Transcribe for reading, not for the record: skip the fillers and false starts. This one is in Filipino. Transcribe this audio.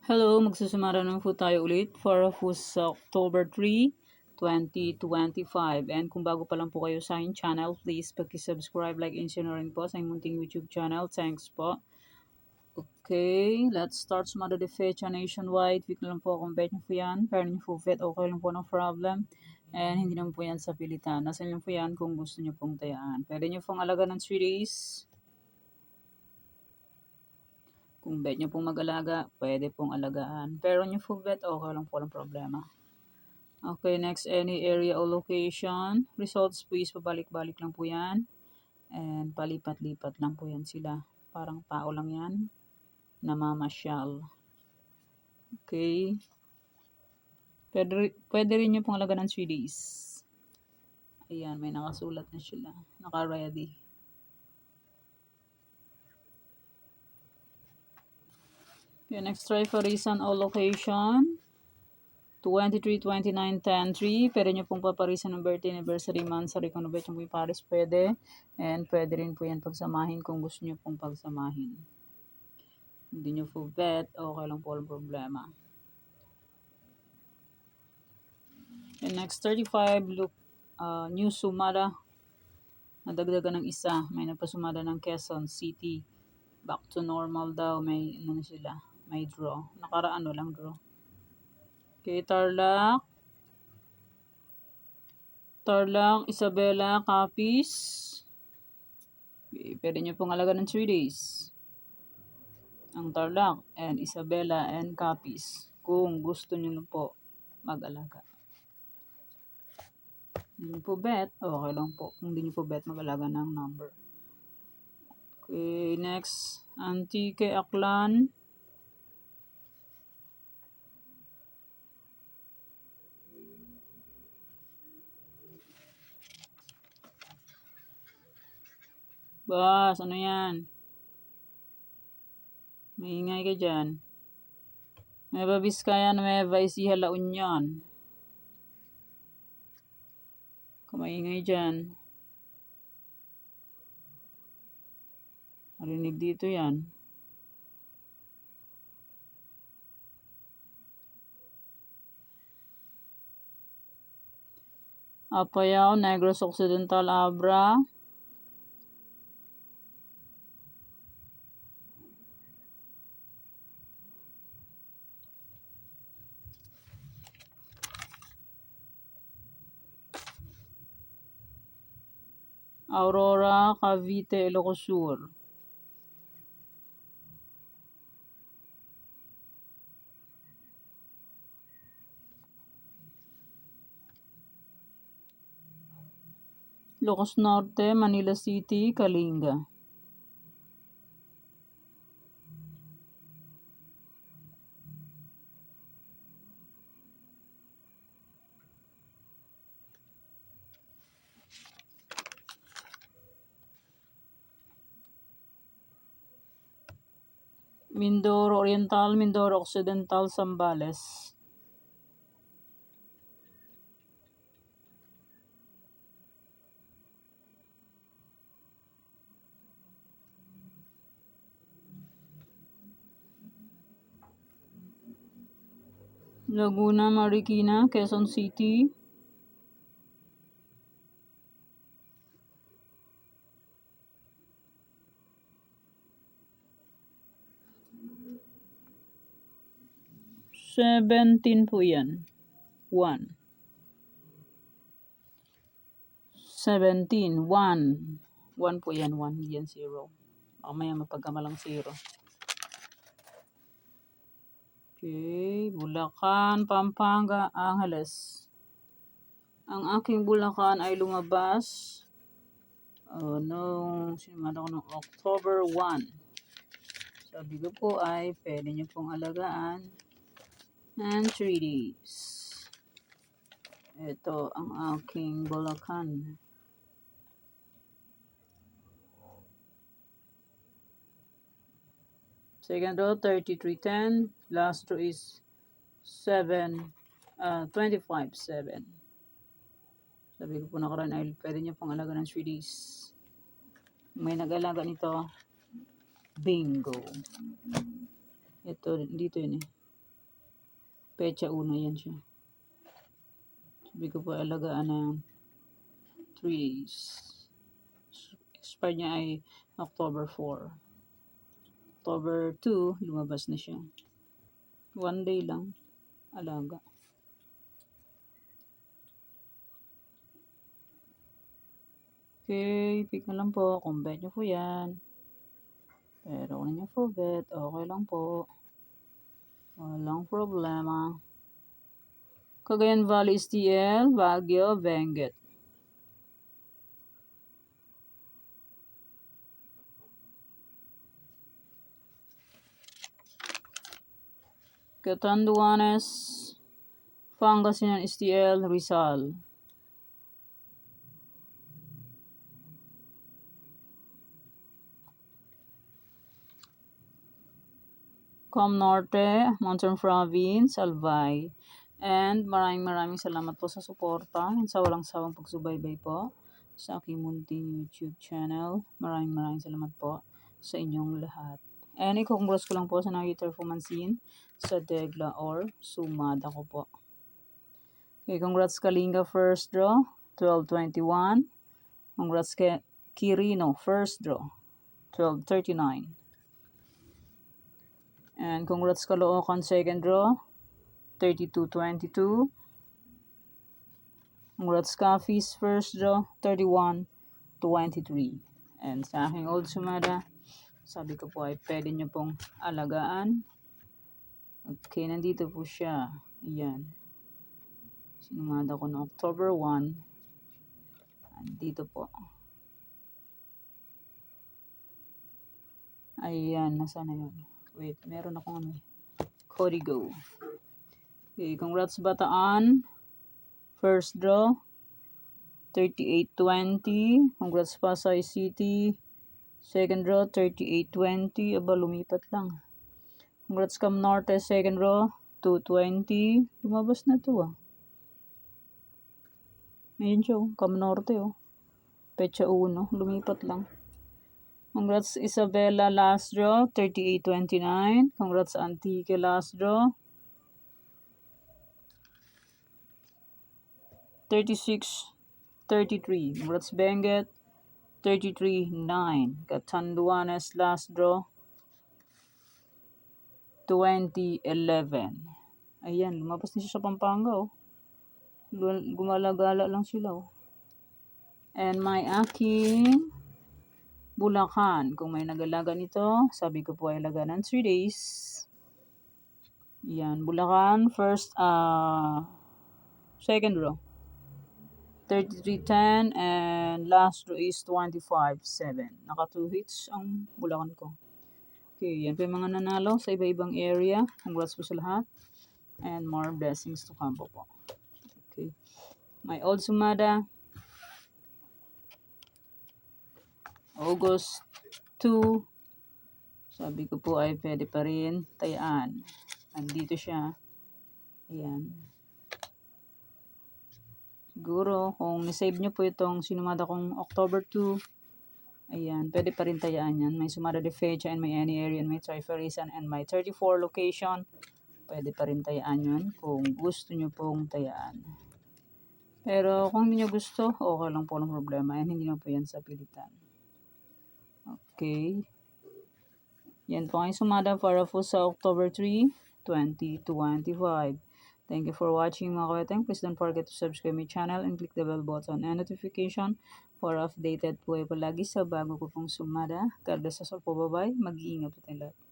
Hello, magsusumara naman po tayo ulit for sa October 3, 2025. And kung bago pa lang po kayo sa aking channel, please pag-subscribe, like, and share na rin po sa aking munting YouTube channel. Thanks po. Okay, let's start sumara de fecha nationwide. Week na lang po kung bet nyo po yan. Pero nyo po bet, okay lang po ng problem. And hindi naman po yan sa pilitan. Nasaan lang po yan kung gusto nyo pong tayaan. Pwede nyo pong alaga ng 3 days. Kung bet nyo pong mag-alaga, pwede pong alagaan. Pero nyo po bet, okay lang po, walang problema. Okay, next, any area or location. Results, please, pabalik-balik lang po yan. And palipat-lipat lang po yan sila. Parang tao lang yan. Namamasyal. Okay. Pwede rin nyo pong alaga ng 3 days. Ayan, may nakasulat na sila. Naka-ready. Okay, next, try for reason or location. 23, 29, 10, 3. Pwede nyo pong paparisan ng birthday, anniversary, month, sa kung bet nyo po yung pares, pwede. And pwede rin po yan pagsamahin kung gusto nyo pong pagsamahin. Hindi nyo po bet, okay lang po, walang problema. And next, 35, look, new sumada. Nadagdagan ng isa. May napasumada ng Quezon City. Back to normal daw. May, ano sila, may draw. Nakaraan lang draw. Okay, Tarlac, Isabela, Capiz. Okay, pwede nyo pong alaga ng 3 days. Ang Tarlac and Isabela and Capiz. Kung gusto nyo lang po mag-alaga. Hindi nyo po bet, okay lang po. Kung hindi nyo po bet, mag-alaga ng number. Okay, next. Antique, Aklan. Bas, ano yan? Maingay ka dyan. Nueva Vizcaya, Nueva Ecija, La Union. Kumaingay dyan. Marinig dito yan. Apayao, Negros Occidental, Abra. Aurora, Cavite, Ilocos Sur. Ilocos Norte, Manila City, Kalinga. Mindoro Oriental, Mindoro Occidental, Zambales. Laguna, Marikina, Quezon City. $17 po yan. 1. 17. 1. 1 po yan. 1. Hindi yan 0. Mamaya mapagkamalang 0. Okay. Bulacan, Pampanga, Angeles. Ang aking Bulacan ay lumabas noong simula ko noong October 1. Sabi ko po ay pwede nyo pong alagaan and 3 days. Ito ang aking Bulacan. Second row, 3310. Last row is 25-7. Sabi ko po nakaraan ay pwede nyo pong alaga ng 3 days. May nag-alaga nito. Bingo. Ito, dito yun eh. Pecha 1 yan siya. Sabi ko po alagaan ng 3 days. Expire niya ay October 4. October 2, lumabas na siya. 1 day lang, alaga. Okay, pick na lang po kung bet nyo po yan. Pero kung nyo po bet, okay lang po. Walang problema. Cagayan Valley STL, Baguio, Benguet. Catanduanes, Pangasinan STL, Rizal. Norte, Mountain Province, Albay. And maraming salamat po sa suporta and sa walang sawang pagsubaybay po sa aking munting YouTube channel. Maraming salamat po sa inyong lahat. And i-congrats ko lang po sa nakita Fumansin sa Degla or Sumada ko po. Okay, congrats Kalinga first draw, 12-21. Congrats Kirino first draw, 12-39. And congrats Caloocan second draw, 32-22. Congrats Coffee's first draw, 31-23. And sa aking old sumada, sabi ko po ay pwede nyo pong alagaan. Okay, nandito po siya. Ayan. Sinumada ko na October 1. Nandito po. Ayan, nasa na yun? Wait, meron akong ano. Codigo. Okay, congrats Bataan. First draw, 38-20. Congrats Pasay City. Second draw, 38-20. Aba, lumipat lang. Congrats Cam Norte. Second draw, 2-20. Lumabas na to ah. Ayun siya oh. Cam Norte oh. Pecha 1. Lumipat lang. Congrats Isabela last draw, 38-29. Congrats Antique last draw, 36-33. Congrats Benguet, 33-9. Catanduanes last draw, 20-11. Ayan, lumabas na siya sa Pampanga oh. Gumalagala lang sila oh. And my aking Bulacan. Kung may nagalaga nito, sabi ko po ay alaga ng 3 days. Yan, Bulacan, second row, 33-10, and last row is 25-7. Naka 2 hits ang Bulacan ko. Okay, yan po yung mga nanalo sa iba-ibang area. Congrats po sa lahat. And more blessings to come po. Okay. My old sumada, August 2. Sabi ko po ay pwede pa rin tayaan. Nandito siya. Ayan. Siguro, kung nisave nyo po itong sinumada kong October 2, ayan, pwede pa rin tayaan yan. May sumada de fecha and may any area and may triferisan and may 34 location. Pwede pa rin tayaan yun kung gusto nyo pong tayaan. Pero kung hindi nyo gusto, okay lang po ng problema. And hindi nyo po yan sa pilitan. Okay. Yan po ang sumada para po sa October 3, 2025. Thank you for watching mga kaweteng. Please don't forget to subscribe my channel and click the bell button and notification for updated po ay palagi sa bago ko pong sumada. God bless us all po. Bye-bye. Mag-iingat po tayo lahat.